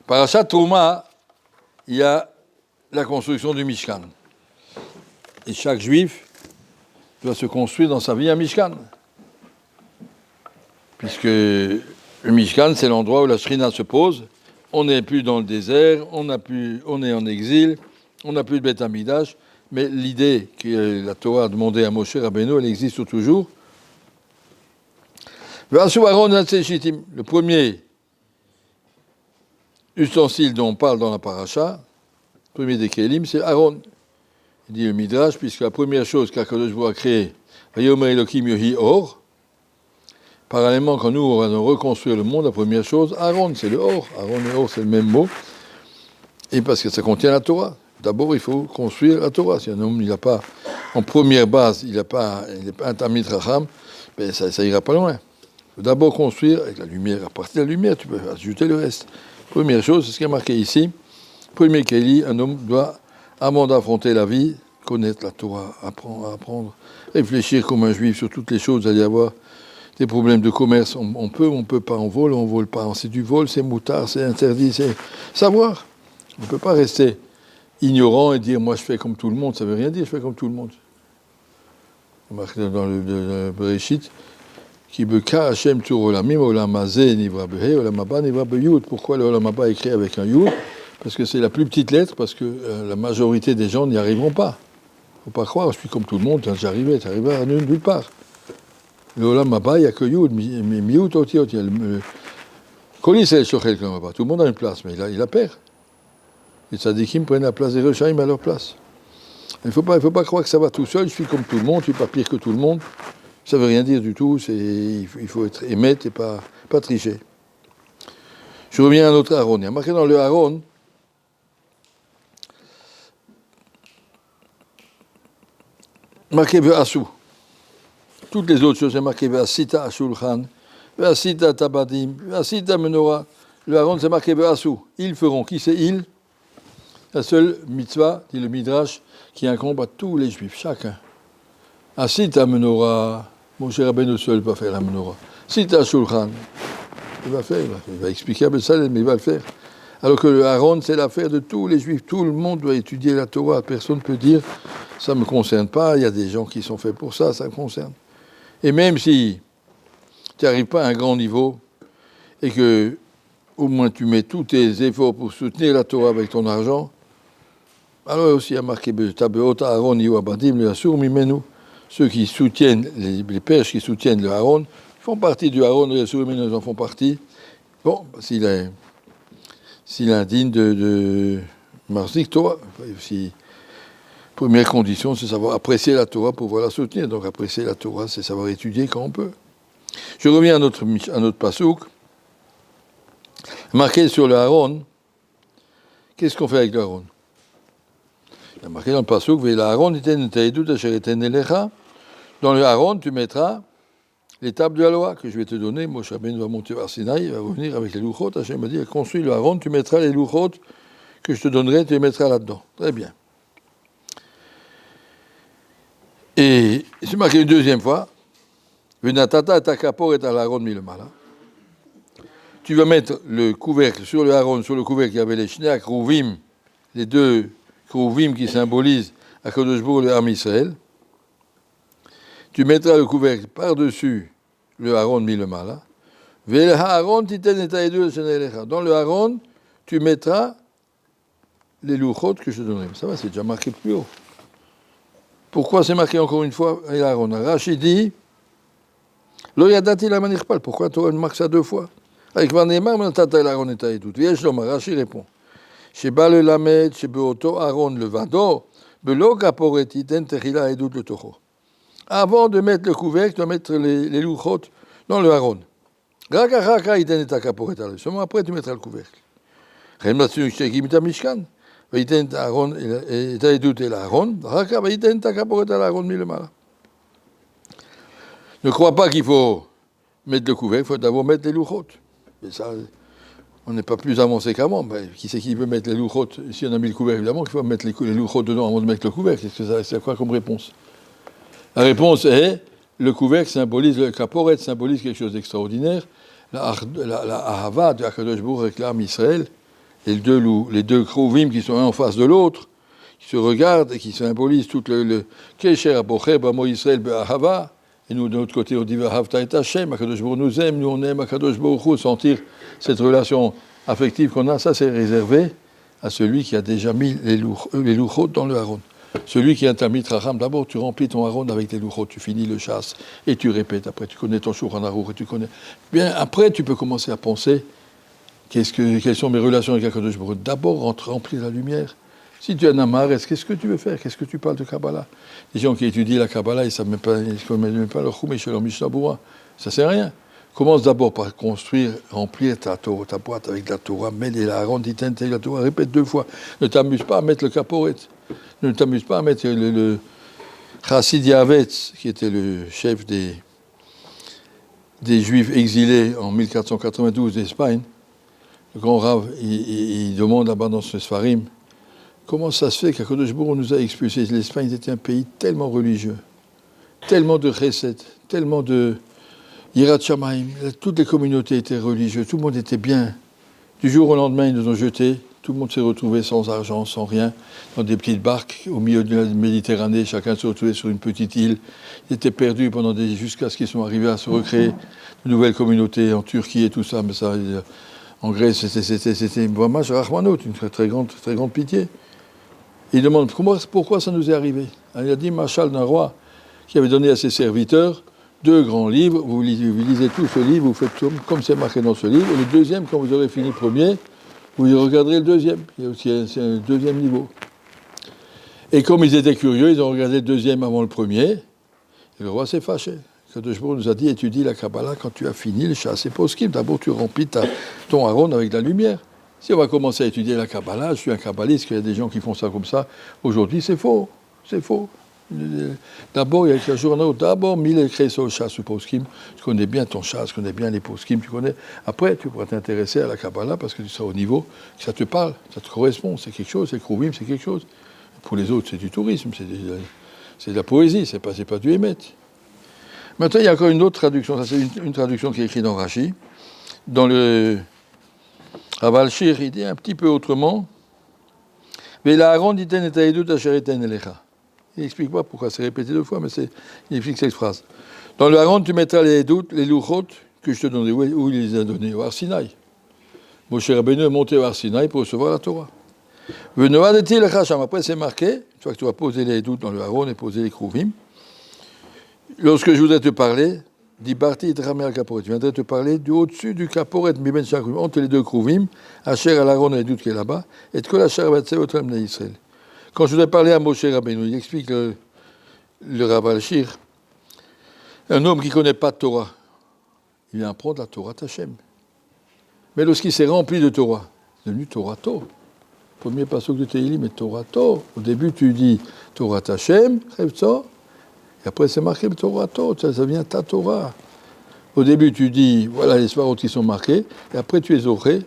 Parashat Trouma, il y a la construction du Mishkan. Et chaque juif doit se construire dans sa vie un Mishkan. Puisque le Mishkan, c'est l'endroit où la Shrina se pose. On n'est plus dans le désert, on est en exil, on n'a plus de Beth Amidash. Mais l'idée que la Torah a demandé à Moshe Rabbeinu, elle existe toujours. Le premier ustensile dont on parle dans la paracha, le premier des Kélim, c'est Aaron. Il dit le Midrash, puisque la première chose qu'Akadosh Baruch Hu a créée, Vayomer Elokim Yohi Or, parallèlement, quand nous, on va reconstruire le monde, la première chose, Aaron, c'est le Or. Aaron et Or, c'est le même mot. Et parce que ça contient la Torah. D'abord, il faut construire la Torah. Si un homme, il n'a pas, en première base, il n'est pas un Talmid Chacham, ben ça ira pas loin. Il faut d'abord construire avec la lumière. À partir de la lumière, tu peux ajouter le reste. Première chose, c'est ce qui est marqué ici. Premier Kéli, un homme doit, avant d'affronter la vie, connaître la Torah, apprendre, réfléchir comme un juif sur toutes les choses. Vous allez avoir des problèmes de commerce. On peut pas, on vole pas. C'est du vol, c'est moutard, c'est interdit, c'est savoir. On ne peut pas rester ignorant et dire, moi je fais comme tout le monde. Ça ne veut rien dire, je fais comme tout le monde. Marqué dans le Bereshit, qui beka Hashem tur olamim olamazé nivra behe olamaba nivra beyud. Pourquoi le olamaba est écrit avec un yud? Parce que c'est la plus petite lettre, parce que la majorité des gens n'y arriveront pas. Il ne faut pas croire, je suis comme tout le monde, j'arrivais à nulle part. Le olamaba, il n'y a que yud, miyut oti oti. Kolis el shochel olamaba. Tout le monde a une place, mais il la perd. Les tzadikim prennent la place des rechaim à leur place. Il ne faut pas croire que ça va tout seul, je suis comme tout le monde, je ne suis pas pire que tout le monde. Ça ne veut rien dire du tout, il faut être émettre et pas tricher. Je reviens à notre Aaron. Il y a marqué dans le Aaron, marqué Ve'asu. Toutes les autres choses, c'est marqué Ve'asita Ashulchan, Ve'asita Tabadim, Ve'asita Menorah. Le Aaron, c'est marqué Ve'asu. Ils feront. Qui c'est ils? La seule mitzvah, dit le Midrash, qui incombe à tous les juifs, chacun. Asita Menorah. Moshe Rabbeinu seul va faire la menorah. Sita Shulchan, il va expliquer à Bessalel, mais il va le faire. Alors que le Aaron, c'est l'affaire de tous les juifs. Tout le monde doit étudier la Torah. Personne ne peut dire, ça ne me concerne pas, il y a des gens qui sont faits pour ça, ça me concerne. Et même si tu n'arrives pas à un grand niveau, et que au moins tu mets tous tes efforts pour soutenir la Torah avec ton argent, alors aussi il y a marqué, Aaron, Yoabadim, le Asur, Mimenu. Ceux qui soutiennent, les pêches qui soutiennent le Aaron, font partie du Aaron, les Sourimines en font partie. Bon, s'il est indigne de Marzik Torah, première condition, c'est savoir apprécier la Torah pour pouvoir la soutenir. Donc apprécier la Torah, c'est savoir étudier quand on peut. Je reviens à notre pasouk. Marqué sur le Aaron, qu'est-ce qu'on fait avec le Aaron? Il y a marqué dans le pasouk, dans le Aaron, tu mettras les tables de la loi que je vais te donner. Moshe Rabbeinu va monter vers Sinaï, il va revenir avec les louchot. Hachem m'a dit, construis le Aaron, tu mettras les louchot que je te donnerai, tu les mettras là-dedans. Très bien. Et c'est marqué une deuxième fois, tu vas mettre le couvercle sur le Aaron, sur le couvercle, il y avait les Shnei Krouvim, les deux Krouvim qui symbolisent Akadosh Baruch Hu, le Am Israël. Tu mettras le couvercle par-dessus le Aaron milemala. Dans le Aaron, tu mettras les louchot que je te donnerai. Ça va, c'est déjà marqué plus haut. Pourquoi c'est marqué encore une fois Aaron? Rachid dit, Lo yadati la manichpal. Pourquoi tu marques ça deux fois? Avec Vanemar, Tata Aaron et Taïdout. Rachid répond. Sheba le lamed, shebeoto Aaron le vado, belo kaporeti ten techila edut le tocho. Avant de mettre le couvercle, tu dois mettre les louchot dans le Aaron. Seulement après, tu mettras le couvercle. Ne crois pas qu'il faut mettre le couvercle, il faut d'abord mettre les louchot. Mais ça, on n'est pas plus avancé qu'avant. Ben, qui c'est qui veut mettre les louchot? Si on a mis le couvercle, évidemment qu'il faut mettre les louchot dedans avant de mettre le couvercle. C'est quoi comme réponse? La réponse est, le couvercle symbolise, le caporet symbolise quelque chose d'extraordinaire. La ahava de Akadosh Baruch Hu avec l'âme Israël, les deux Krouvim qui sont un en face de l'autre, qui se regardent et qui symbolisent tout le Kesher Abocher, Bamo Yisrael, Be'ahava. Et nous, de l'autre côté, on dit Ve'ahavta et Hashem, Akadosh Baruch nous aime, nous on aime Akadosh Baruch Hu, sentir cette relation affective qu'on a, ça c'est réservé à celui qui a déjà mis les louchot dans le haron. Celui qui est un Talmid Chacham, d'abord tu remplis ton haron avec les louchot, tu finis le chasse et tu répètes, après tu connais ton Shulchan Aruch et tu connais. Bien, après tu peux commencer à penser quelles sont mes relations avec Akadosh Baruch Hu. D'abord remplir la lumière. Si tu es un Amaretz, qu'est-ce que tu veux faire? Qu'est-ce que tu parles de Kabbalah? Les gens qui étudient la Kabbalah, ils ne savent même pas leur Chumash et leur Mishnah Berurah. Ça ne sert à rien. Commence d'abord par construire, remplir ta boîte avec la Torah, mets les Aaron, dit la Torah, répète 2 fois. Ne t'amuse pas à mettre le Kaporet. Ne t'amuse pas à mettre le Chassid Yavetz, qui était le chef des Juifs exilés en 1492 d'Espagne. Le grand Rav, il demande là-bas dans ce Sfarim, comment ça se fait qu'Akadosh Baruch Hu nous a expulsés? L'Espagne était un pays tellement religieux, tellement de chesed, tellement de Yirat Shamayim. Toutes les communautés étaient religieuses, tout le monde était bien. Du jour au lendemain, ils nous ont jetés. Tout le monde s'est retrouvé sans argent, sans rien, dans des petites barques au milieu de la Méditerranée. Chacun se retrouvait sur une petite île. Ils étaient perdus jusqu'à ce qu'ils sont arrivés à se recréer de nouvelles communautés en Turquie et tout ça. Mais ça, en Grèce, c'était vraiment Rachmanot, une très grande pitié. Il demande pourquoi ça nous est arrivé. Alors, il a dit Machal d'un roi qui avait donné à ses serviteurs 2 grands livres. Vous lisez tout ce livre, vous faites comme c'est marqué dans ce livre. Et le deuxième, quand vous aurez fini le premier, vous regarderez le deuxième. C'est un deuxième niveau. Et comme ils étaient curieux, ils ont regardé le deuxième avant le premier. Et le roi s'est fâché. Kadosh Baruch nous a dit étudie la Kabbalah quand tu as fini le chassé poskim. D'abord, tu remplis ton haron avec de la lumière. Si on va commencer à étudier la Kabbalah, je suis un kabbaliste, il y a des gens qui font ça comme ça. Aujourd'hui, c'est faux. C'est faux. D'abord, il y a un jour un autre. D'abord, 1000 créations chasse ou poskim. Tu connais bien ton chasse, tu connais bien les poskim, tu connais. Après, tu pourras t'intéresser à la Kabbalah parce que tu seras au niveau que ça te parle, ça te correspond. C'est quelque chose, c'est Krouvim, c'est quelque chose. Pour les autres, c'est du tourisme, c'est de la poésie, c'est pas du émet. Maintenant, il y a encore une autre traduction. Ça, c'est une traduction qui est écrite dans Rashi. Dans le Raval Shir, il dit un petit peu autrement. Il n'explique pas pourquoi c'est répété 2 fois, mais il explique cette phrase. Dans le Haron, tu mettras les louchot que je te donnerai. Où il les a donnés? Au Har Sinaï. Moshe Rabbeinu est monté au Har Sinaï pour recevoir la Torah. Après, c'est marqué, une fois que tu vas poser les doutes dans le Haron et poser les Krouvim, lorsque je voudrais te parler, dit Barti et Ramel Kaporet, je viendrai te parler du au-dessus du Kaporet, entre les 2 Krouvim, Asher al Haron et les doutes qui est là-bas, et de Asher Batseot Ramne Israël. Quand je voudrais parler à Moshe Rabbeinu, il explique le Rav al-Shir, un homme qui ne connaît pas de Torah, il vient apprendre la Torah Tachem. Mais lorsqu'il s'est rempli de Torah, c'est devenu Torah To. Premier passage de Tehillim est Torah To. Au début, tu dis Torah Tachem, Chevtso, et après c'est marqué Torah To, ça vient ta Torah. Au début, tu dis, voilà les svarot qui sont marqués, et après tu es oré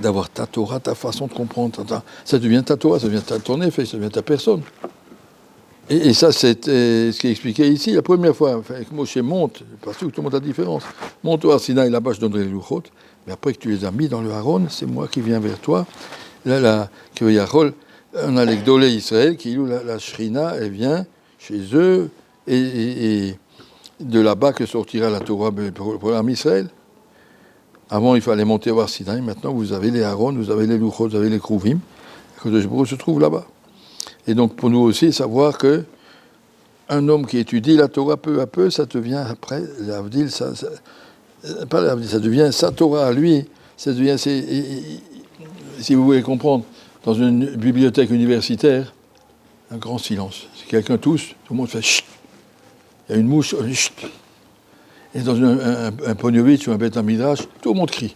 d'avoir ta Torah, ta façon de comprendre. Ça devient ta Torah, ça devient ton effet, ça devient ta personne. Et ça, c'est ce qui est expliqué ici. La première fois, que Moshe monte, parce que tout le monde a la différence, monte au Har Sinaï, là-bas je donnerai les louchot, mais après que tu les as mis dans le Haron, c'est moi qui viens vers toi. Là, on a les Gdolé Israël, qui la Shrina, elle vient chez eux, et de là-bas que sortira la Torah pour l'âme Israël. Avant, il fallait monter au Har Sinaï. Maintenant, vous avez les Haron, vous avez les louchot, vous avez les Krouvim. Akadosh Baruch Hu se trouve là-bas. Et donc, pour nous aussi, savoir que un homme qui étudie la Torah peu à peu, ça devient après, l'Avdil, ça devient sa Torah à lui. Ça devient, si vous voulez comprendre, dans une bibliothèque universitaire, un grand silence. Si quelqu'un tousse, tout le monde fait chut. Il y a une mouche, chut. Et dans un Pognovitch ou un Beth Midrash, tout le monde crie.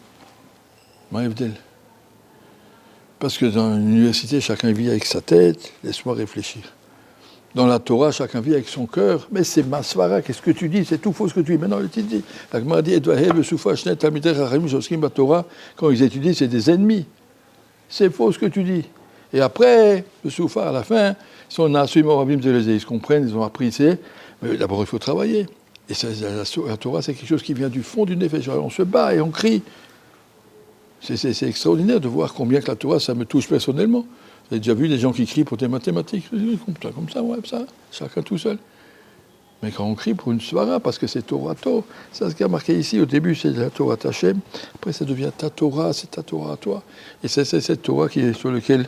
Maïvdel. Parce que dans l'université, chacun vit avec sa tête, laisse-moi réfléchir. Dans la Torah, chacun vit avec son cœur, mais c'est Masvara, qu'est-ce que tu dis? C'est tout faux ce que tu dis. Maintenant, le titre dit, la Gemara dit, quand ils étudient, c'est des ennemis. C'est faux ce que tu dis. Et après, le Soufa, à la fin, si on a su Moravim Zelezé, ils se comprennent, ils ont appris, mais d'abord il faut travailler. Et la Torah, c'est quelque chose qui vient du fond du nefesh. On se bat et on crie. C'est extraordinaire de voir combien que la Torah, ça me touche personnellement. Vous avez déjà vu des gens qui crient pour des mathématiques, comme ça, ouais, ça, chacun tout seul. Mais quand on crie pour une svara, parce que c'est Torah, ça ce qui a marqué ici, au début c'est la Torah Tachem, après ça devient ta Torah, c'est ta Torah à toi. Et c'est cette Torah sur laquelle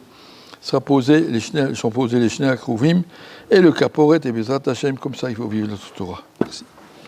sont posés les Shnei Akruvim et le Kaporet et Bezrat Hashem, comme ça il faut vivre notre Torah. Merci.